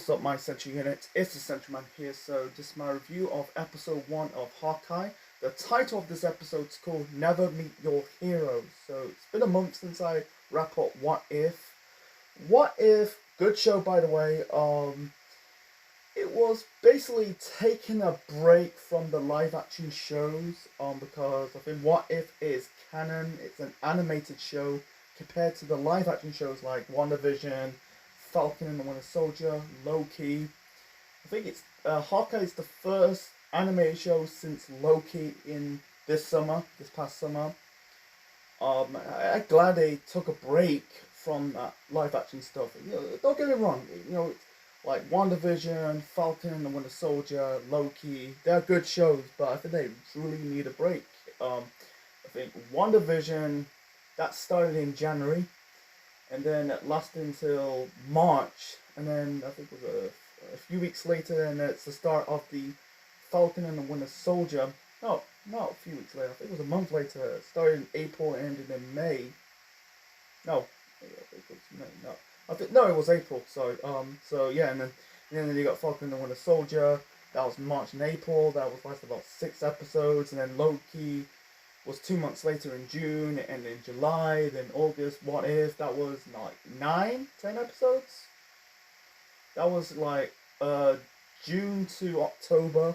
What's up, my Central Unit? It's the Central Man here. So this is my review of episode 1 of Hawkeye. The title of this episode is called Never Meet Your Heroes. So it's been a month since I wrap up What If. What If, good show by the way. It was basically taking a break from the live action shows because I think What If is canon. It's an animated show compared to the live action shows like WandaVision, Falcon and the Winter Soldier, Loki. I think it's Hawkeye is the first animated show since Loki in this past summer. I'm glad they took a break from that live action stuff. Don't get me wrong. Like WandaVision, Falcon and the Winter Soldier, Loki, they're good shows, but I think they truly need a break. I think WandaVision, that started in January, and then it lasted until March, and then I think it was a few weeks later, and it's the start of the Falcon and the Winter Soldier. No, not a few weeks later. I think it was a month later. It started in April and ended in May. No, I think it was May. No, it was April. Sorry. So yeah, and then you got Falcon and the Winter Soldier. That was March and April. That was lasted about 6 episodes, and then Loki was 2 months later in June, and in July, then August. What If, that was like 9-10 episodes. That was like June to October.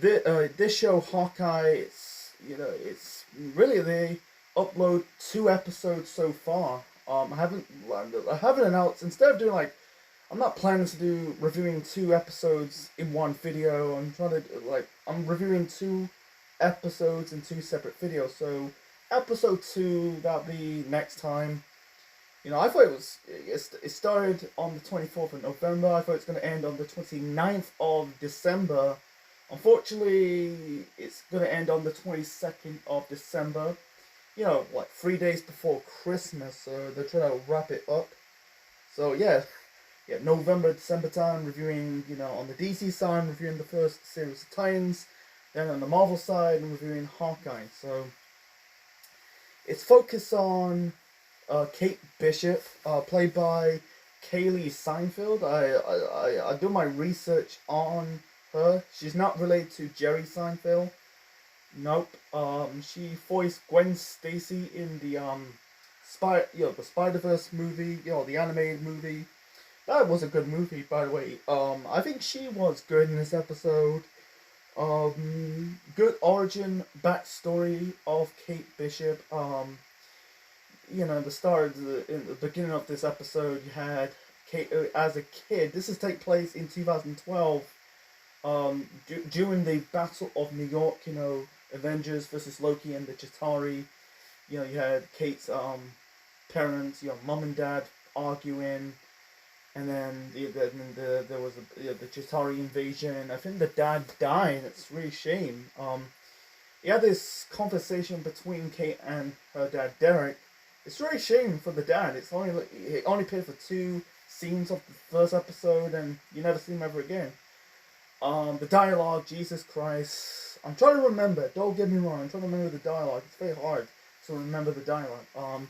This show Hawkeye, it's really, they upload 2 episodes so far. I haven't announced, instead of doing I'm not planning to do reviewing 2 episodes in one video. I'm reviewing 2 episodes in 2 separate videos. So episode 2, that'll be next time. I thought it started on the 24th of November. I thought it's going to end on the 29th of December. Unfortunately, it's going to end on the 22nd of December. 3 days before Christmas. So they're trying to wrap it up. So yeah, November, December time, reviewing, on the DC side, reviewing the first series of Titans. Then on the Marvel side, I'm reviewing Hawkeye. So it's focused on Kate Bishop, played by Kaylee Seinfeld. I do my research on her. She's not related to Jerry Seinfeld. Nope. She voiced Gwen Stacy in the the Spider-Verse movie, the animated movie. That was a good movie, by the way. I think she was good in this episode. Good origin backstory of Kate Bishop. In the beginning of this episode, you had Kate as a kid. This is take place in 2012. During the Battle of New York, Avengers versus Loki and the Chitauri. You had Kate's parents, mom and dad arguing. And then there was the Chitauri invasion. I think the dad died. It's really a shame. You had this conversation between Kate and her dad Derek. It's really a shame for the dad. He only appeared for 2 scenes of the first episode, and you never see him ever again. The dialogue, Jesus Christ. I'm trying to remember. Don't get me wrong. I'm trying to remember the dialogue. It's very hard to remember the dialogue.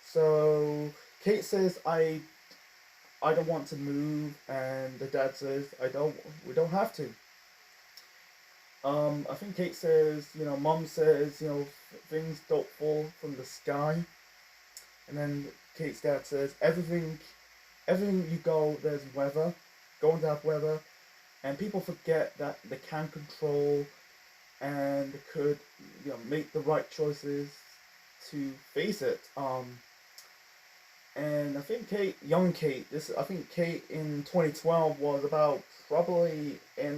So Kate says, I don't want to move, and the dad says, we don't have to. I think Kate says, mom says, things don't fall from the sky. And then Kate's dad says, everything you go, there's weather, going to have weather, and people forget that they can control, and they could, make the right choices to face it. And I think Kate in 2012 was about probably 8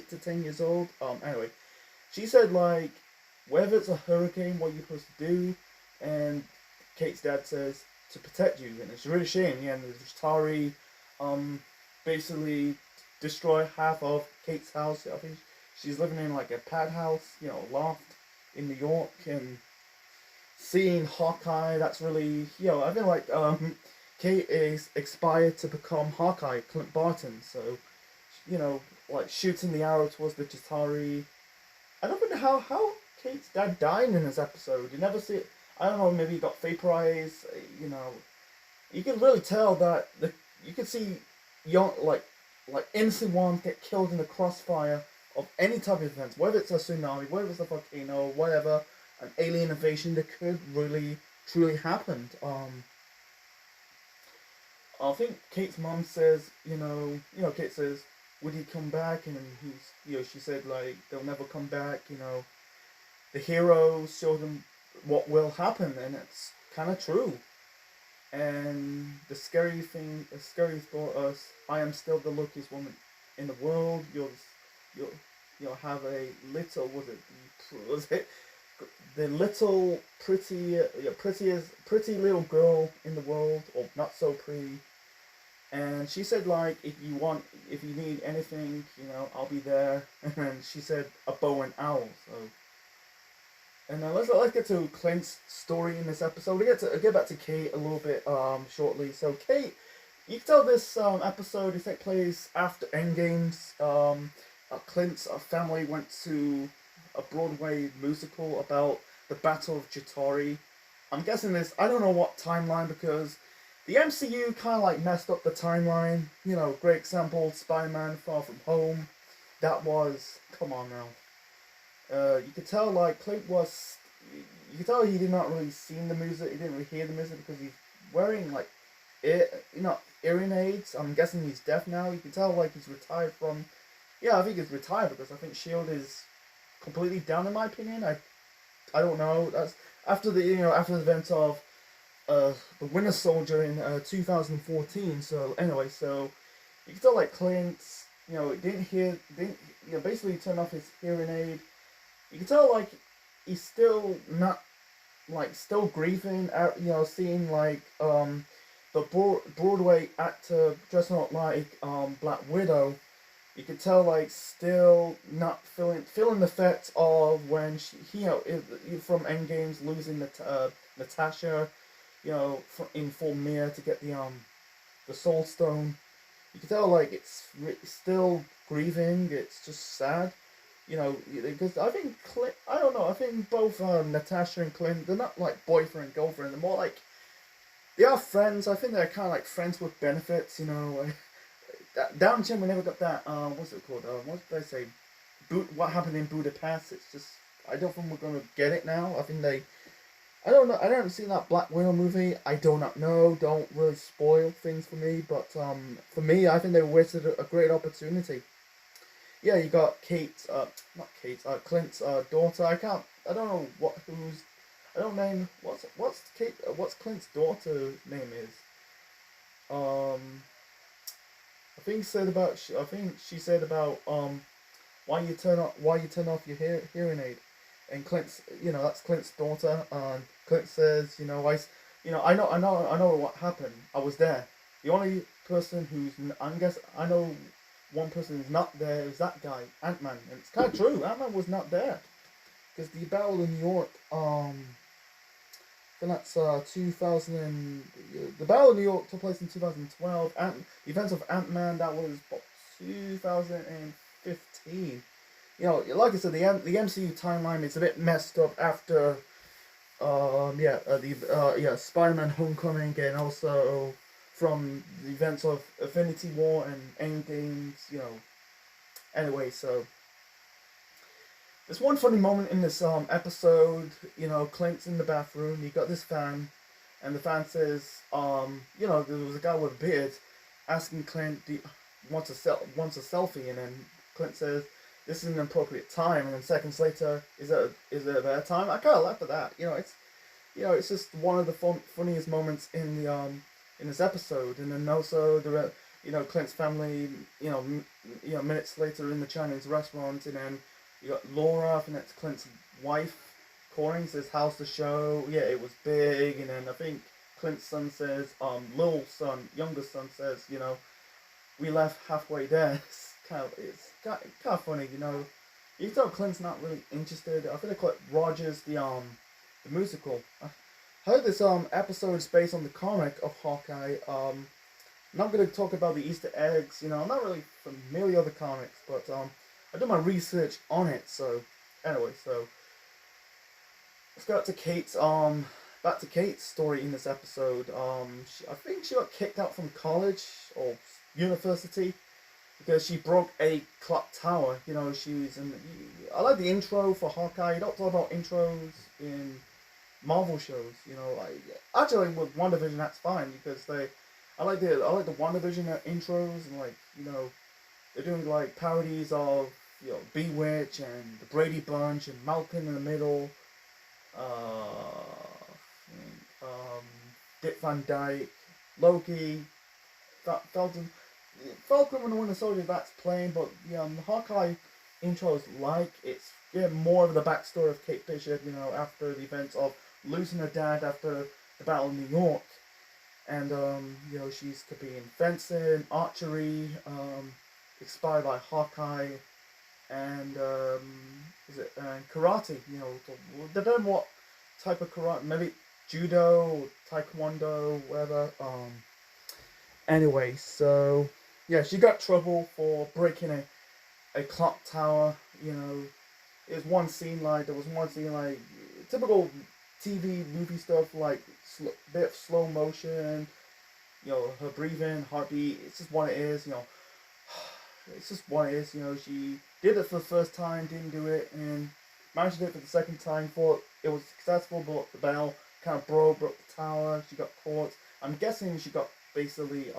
to 10 years old. Anyway, she said whether it's a hurricane, what you're supposed to do, and Kate's dad says to protect you, and it's really a shame. Yeah, and the Chitauri, basically destroy half of Kate's house. I think she's living in a pad house, loft in New York, and seeing Hawkeye, that's really, I feel Kate is inspired to become Hawkeye, Clint Barton. So, shooting the arrow towards the Chitauri. I don't know how Kate's dad died in this episode. You never see it. I don't know, maybe he got vaporized, You can really tell that you can see young like innocent ones get killed in the crossfire of any type of events, whether it's a tsunami, whether it's a volcano, whatever, an alien invasion that could really truly happen. I think Kate's mom says, Kate says, would he come back? And she said like they'll never come back. The heroes show them what will happen, and it's kind of true. And the scary thought is, I am still the luckiest woman in the world. You'll, have a little, was it the little pretty little girl in the world, or not so pretty. And she said like, if you need anything, I'll be there. And she said a bow and owl. So, and now let's get to Clint's story in this episode. We get back to Kate a little bit shortly. So Kate, you can tell this episode is takes place after Endgames. Clint's family went to a Broadway musical about the Battle of Chitauri. I'm guessing this. I don't know what timeline, because the MCU kind of like messed up the timeline. Great example: Spider-Man: Far From Home. That was, come on now. You could tell like Clint was. You could tell he did not really see the music. He didn't really hear the music because he's wearing like hearing aids. I'm guessing he's deaf now. You can tell like he's retired from. Yeah, I think he's retired, because I think Shield is completely down in my opinion. I don't know. That's after the after the event of the Winter Soldier in 2014. So anyway, so you can tell like Clint's didn't basically turned off his hearing aid. You can tell like he's still not like still grieving at seeing like the Broadway actor dressing up like Black Widow. You can tell like still not feeling the effect of when she from Endgames losing Natasha, in full mirror to get the Soul Stone. You can tell like it's still grieving. It's just sad. Because I think I don't know. I think both Natasha and Clint, they're not like boyfriend and girlfriend. They're more like they are friends. I think they're kind of like friends with benefits. Down Jim, we never got that. What's it called? What did I say? What happened in Budapest? It's just I don't think we're gonna get it now. I think they. I don't know. I haven't seen that Black Widow movie. I do not know. Don't really spoil things for me. But for me, I think they wasted a great opportunity. Yeah, you got Kate. Not Kate. Clint's daughter. I don't know who's. I don't name. What's Kate? What's Clint's daughter's name is? I think she said about why you turn off your hearing aid, and Clint's that's Clint's daughter, and Clint says I know what happened. I was there. The only person I know one person who's not there is that guy, Ant-Man, and it's kind of true. Ant-Man was not there because the Battle of New York then that's 2000 the Battle of New York took place in 2012. The events of Ant-Man, that was 2015. Like I said, the MCU timeline is a bit messed up after Spider-Man: Homecoming, and also from the events of Infinity War and Endgames. Anyway, so there's one funny moment in this episode. Clint's in the bathroom. You got this fan, and the fan says, there was a guy with a beard asking Clint, wants a selfie, and then Clint says, "This is an appropriate time." And then seconds later, is it a better time? I kind of laughed at that. It's just one of the funniest moments in the in this episode. And then also Clint's family, minutes later in the Chinese restaurant, and then you got Laura, I think that's Clint's wife, calling, says, "How's the show?" Yeah, it was big. And then I think Clint's son says, younger son says, "We left halfway there." It's kind of funny, You can tell Clint's not really interested. I think they call it Rogers the musical. I heard this episode is based on the comic of Hawkeye. I'm not going to talk about the Easter eggs. I'm not really familiar with the comics, but I did my research on it. So anyway, so let's go up to Kate's back to Kate's story in this episode. I think she got kicked out from college or university because she broke a clock tower. You know, she was in. I like the intro for Hawkeye. You don't talk about intros in Marvel shows. You know, like actually with WandaVision that's fine because they. I like the WandaVision intros and like you know they're doing like parodies of Bewitch and the Brady Bunch and Malcolm in the Middle. Um, Dick Van Dyke, Loki, Falcon, Falcon and the Winter Soldier. That's playing, but the Hawkeye intro is like it's more of the backstory of Kate Bishop. You know, after the events of losing her dad after the Battle of New York, and she's could be in fencing, archery, inspired by Hawkeye, and karate. You know, depending what type of karate, maybe judo, taekwondo, whatever. Anyway, so yeah, she got trouble for breaking a clock tower. You know, there was one scene like typical TV movie stuff like bit of slow motion. You know, her breathing, heartbeat. It's just what it is. You know, it's just what it is. You know, she did it for the first time, didn't do it, and managed to do it for the second time. Thought it was successful, but the bell kind of broke the tower. She got caught. I'm guessing she got basically you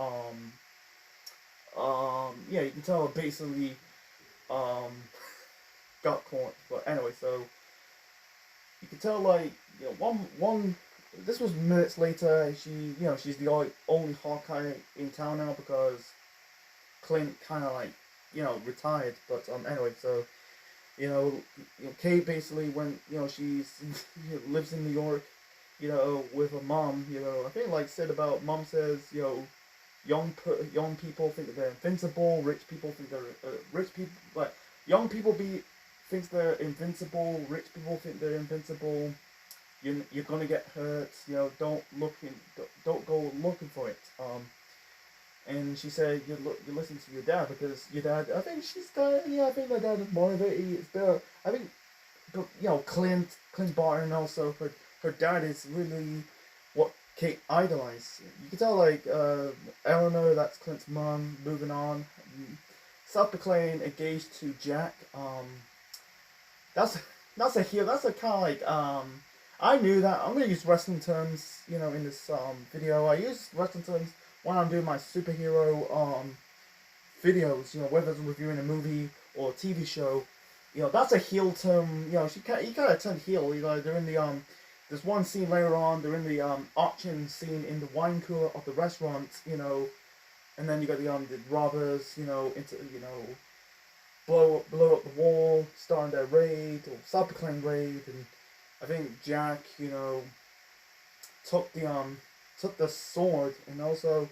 can tell her basically got caught. But anyway, so you can tell like one. This was minutes later. She's the only Hawkeye in town now because Clint kind of like retired. But anyway, so Kate basically went. She's lives in New York. With her mom. I think like said about mom says young people think that they're invincible. Rich people think they're rich people. But young people thinks they're invincible. Rich people think they're invincible. You're gonna get hurt. Don't go looking for it. And she said you listen to your dad because your dad. I think she's got. I think my dad is more of it. It's better. I think, Clint Barton also. But her dad is really what Kate idolized. You can tell like Eleanor, that's Clint's mom. Moving on. Self-proclaimed engaged to Jack. That's a heel. That's a kind of like I knew that. I'm gonna use wrestling terms, in this video. I use wrestling terms when I'm doing my superhero videos. Whether it's reviewing a movie or a TV show. That's a heel term. He kind of turned heel. They're in the There's one scene later on. They're in the auction scene in the wine cooler of the restaurant. And then you got the robbers. Blow up the wall, starting their raid or self-proclaimed raid, and I think Jack, took the sword and also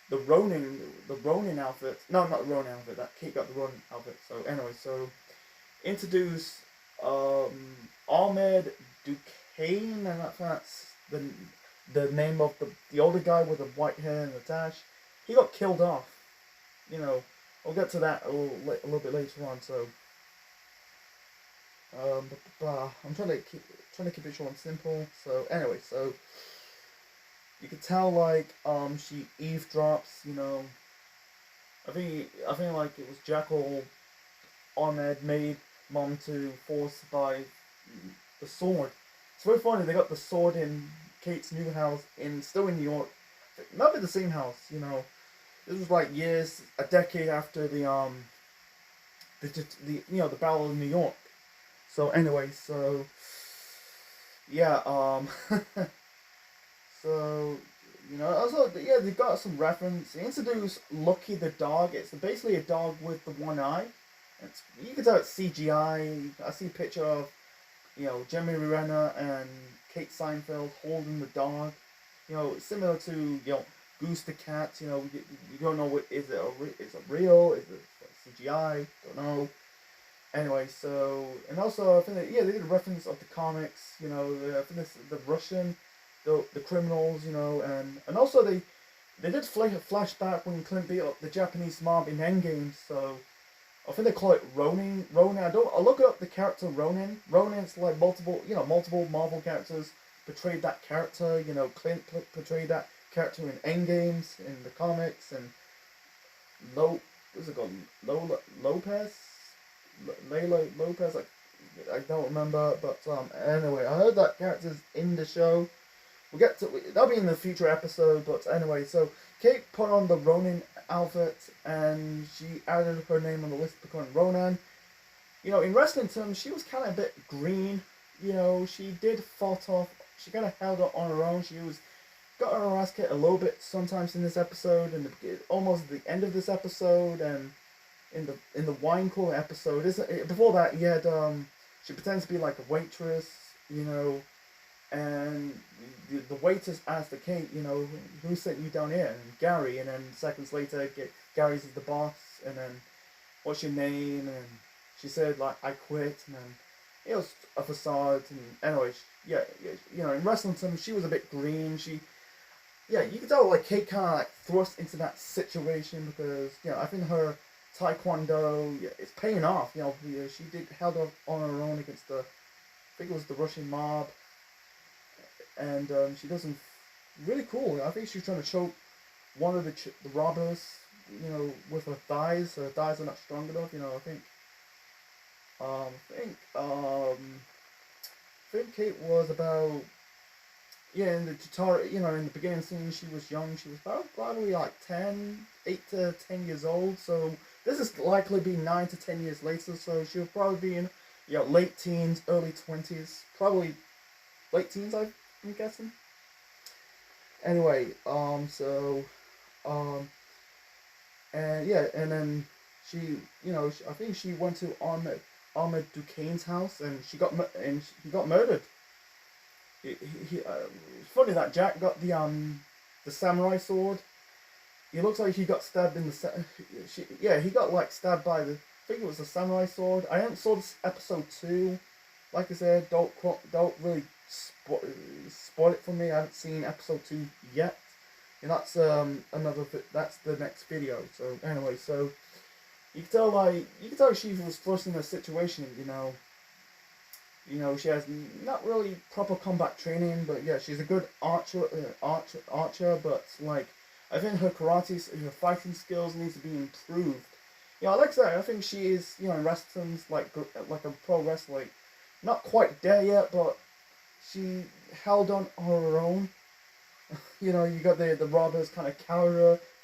the Ronin outfit. No, not the Ronin outfit. That Kate got the Ronin outfit. So anyway, so introduce Ahmed Duquesne, and that's the name of the older guy with the white hair and the tash. He got killed off. I'll get to that a little bit later on. So, I'm trying to keep it short and simple. So anyway, so you could tell like she eavesdrops. I think like it was Jackal Ahmed made mom to force by the sword. It's very funny. They got the sword in Kate's new house still in New York. It might be the same house. This was like a decade after the Battle of New York. So anyway, so yeah, so also they got some reference. They introduced Lucky the dog. It's basically a dog with the one eye. You can tell it's CGI. I see a picture of Jeremy Renner and Kate Seinfeld holding the dog. Similar to Goose the cat, you don't know is it real, is it CGI, don't know. Anyway, so, and also I think that, they did a reference of the comics, I think this the Russian, the criminals, and also they did flashback when Clint beat up the Japanese mob in Endgame, so I think they call it Ronin. I look up the character Ronin. Ronin's like multiple Marvel characters portrayed that character. You know, Clint portrayed that character in Endgames in the comics, and what's it called? Lopez, Layla Lopez. Like, I don't remember, but anyway, I heard that character's in the show. We'll get to that'll be in the future episode, but anyway, so Kate put on the Ronin outfit and she added her name on the list becoming Ronan. You know, in wrestling terms, she was kind of a bit green. You know, she did fought off. She kind of held up on her own. She was got her ass kicked a little bit sometimes in this episode, and almost the end of this episode, and in the wine cooler episode. Isn't before that? He had she pretends to be like a waitress. You know, and the waiters asked the Kate, you know, who sent you down here? And Gary, and then seconds later, Gary's the boss, and then what's your name? And she said like I quit, and then it was a facade. And anyway, yeah, you know, in wrestling terms, she was a bit green. You could tell like Kate kind of like thrust into that situation because you know I think her taekwondo it's paying off. You know, she did held up on her own against I think it was the Russian mob. And she does some really cool. I think she's trying to choke one of the robbers, you know, with her thighs. Her thighs are not strong enough, you know. I think Kate was about in the tutorial, you know, in the beginning scene she was young. She was probably like 8 to 10 years old. So this is likely be 9 to 10 years later. So she'll probably be in late teens, early 20s, probably late teens. I'm guessing. Anyway, and and then she, you know, I think she went to Ahmed Duquesne's house, and he got murdered. It's funny that Jack got the samurai sword. He looks like he got stabbed in he got like stabbed by I think it was the samurai sword. I haven't saw this episode 2. Like I said, don't really spoil it for me. I haven't seen episode 2 yet, and that's that's the next video. So anyway, so you can tell she was forced in a situation. You know she has not really proper combat training, but yeah, she's a good archer. But like I think her her fighting skills needs to be improved. You know, like I said, I think she is in wrestling like a pro wrestler. Like, not quite there yet, but she held on her own. You know, you got the robbers kind of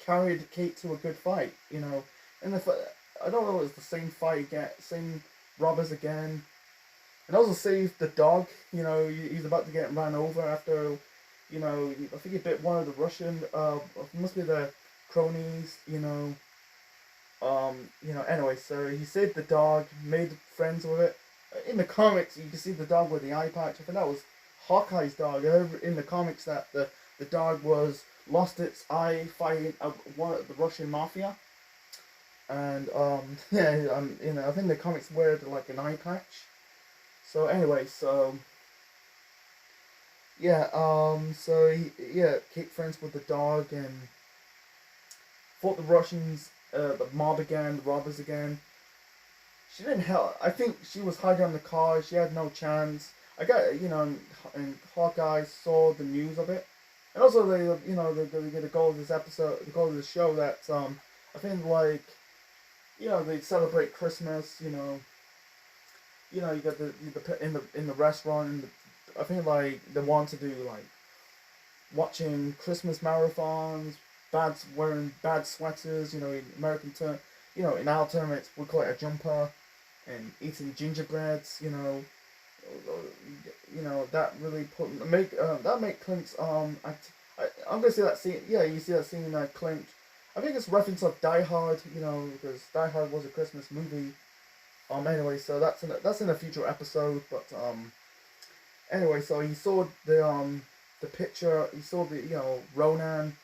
carried Kate to a good fight. You know, and I don't know if it's the same fight again, same robbers again, and also saved the dog. You know, he's about to get ran over after, you know, I think he bit one of the Russian, must be the cronies. Anyway, so he saved the dog, made friends with it. In the comics, you can see the dog with the eye patch. I think that was Hawkeye's dog. In the comics, that the dog lost its eye fighting one of the Russian mafia, and I think the comics wear like an eye patch. So anyway, Kate friends with the dog and fought the Russians, the mob again, the robbers again. She didn't help. I think she was hiding on the car. She had no chance. I got, and Hawkeye saw the news of it, and also the goal of this episode, the goal of the show that I think they celebrate Christmas. You got in the restaurant. And I think they want to do watching Christmas marathons, wearing bad sweaters. In American term, in our term we call it a jumper. And eating gingerbreads, that really make Clint's I'm gonna see that scene. Yeah, you see that scene Clint. I think it's reference of Die Hard, because Die Hard was a Christmas movie. Anyway, so that's in a future episode. But anyway, so he saw the picture. He saw the Ronan.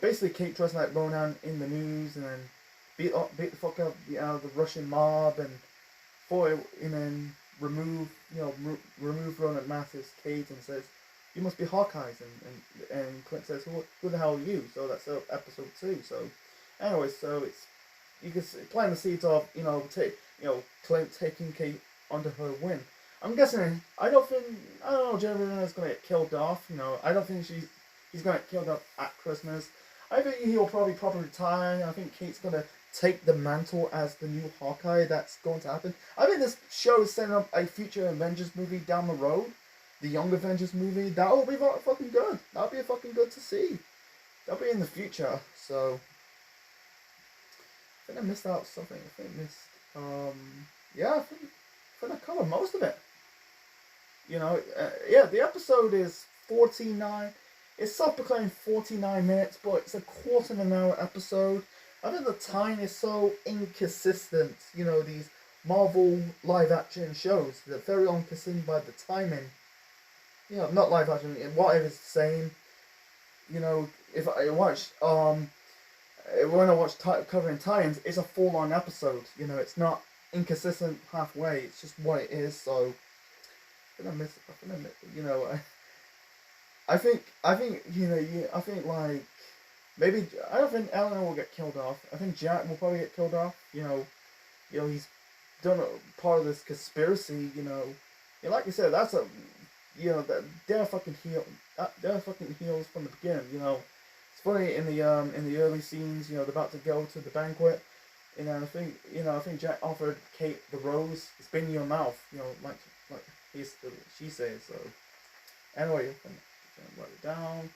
Basically Kate dressing like Ronan in the news, and then beat the fuck up the Russian mob and then remove Ronan Mathis Kate and says, "You must be Hawkeye's," and Clint says, "Who the hell are you?" So that's episode 2. So anyway, so you can plant the seeds of Clint taking Kate under her wing. I'm guessing I I don't know, Jeremy Renner's gonna get killed off. You know, I don't think he's gonna get killed off at Christmas. I think he'll probably retire. I think Kate's gonna take the mantle as the new Hawkeye. That's going to happen. I think this show is setting up a future Avengers movie down the road. The Young Avengers movie. That will be fucking good. That'll be fucking good to see. That'll be in the future. So I think I missed out something. I think I missed. Yeah, I think I covered most of it. You know, yeah, the episode is 49. It's self-proclaimed 49 minutes, but it's a quarter of an hour episode. I think the time is so inconsistent. You know, these Marvel live-action shows, they're very inconsistent by the timing. You know, not live-action, whatever's the same. You know, if I watch, when I watch covering tie-ins, it's a full-on episode. You know, it's not inconsistent halfway. It's just what it is. So I think you know, I think you know, I think like maybe I don't think Eleanor will get killed off. I think Jack will probably get killed off. You know, he's done a part of this conspiracy. You know, like I said, that's a, you know, that they're fucking heels from the beginning. You know, it's funny in the early scenes. You know, they're about to go to the banquet. And I think Jack offered Kate the rose. It's been in your mouth. You know, like she says. So anyway, I'm gonna write it down.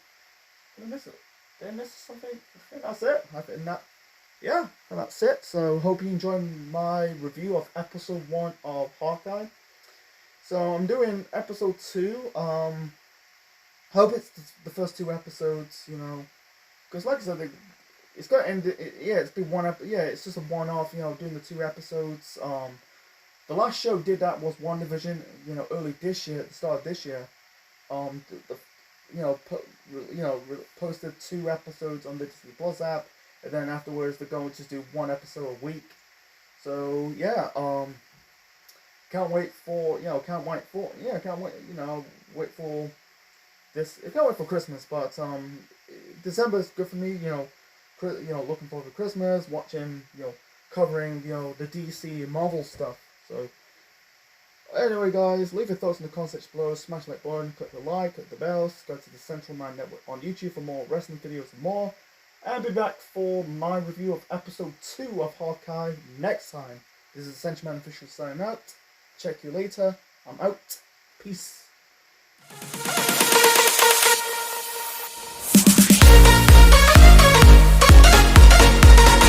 Did I miss it? Did I miss something? I think that's it. Yeah, that's it. So hope you enjoyed my review of episode 1 of Hawkeye. So I'm doing episode 2. Hope it's the first 2 episodes. You know, because like I said, it's gonna end. It's been one. It's just a one-off. You know, doing the 2 episodes. The last show did that was WandaVision. You know, early this year, at the start of this year. Posted 2 episodes on the Disney Plus app, and then afterwards they're going to do 1 episode a week. So yeah, can't wait for this. Can't wait for Christmas, but December is good for me. Looking forward to Christmas, watching, covering, the DC Marvel stuff. So anyway, guys, leave your thoughts in the comments section below. Smash the like button, click the like, click the bell, subscribe to the Central Mind Network on YouTube for more wrestling videos and more. And I'll be back for my review of episode 2 of Hawkeye next time. This is Central Man Official signing out. Check you later. I'm out. Peace.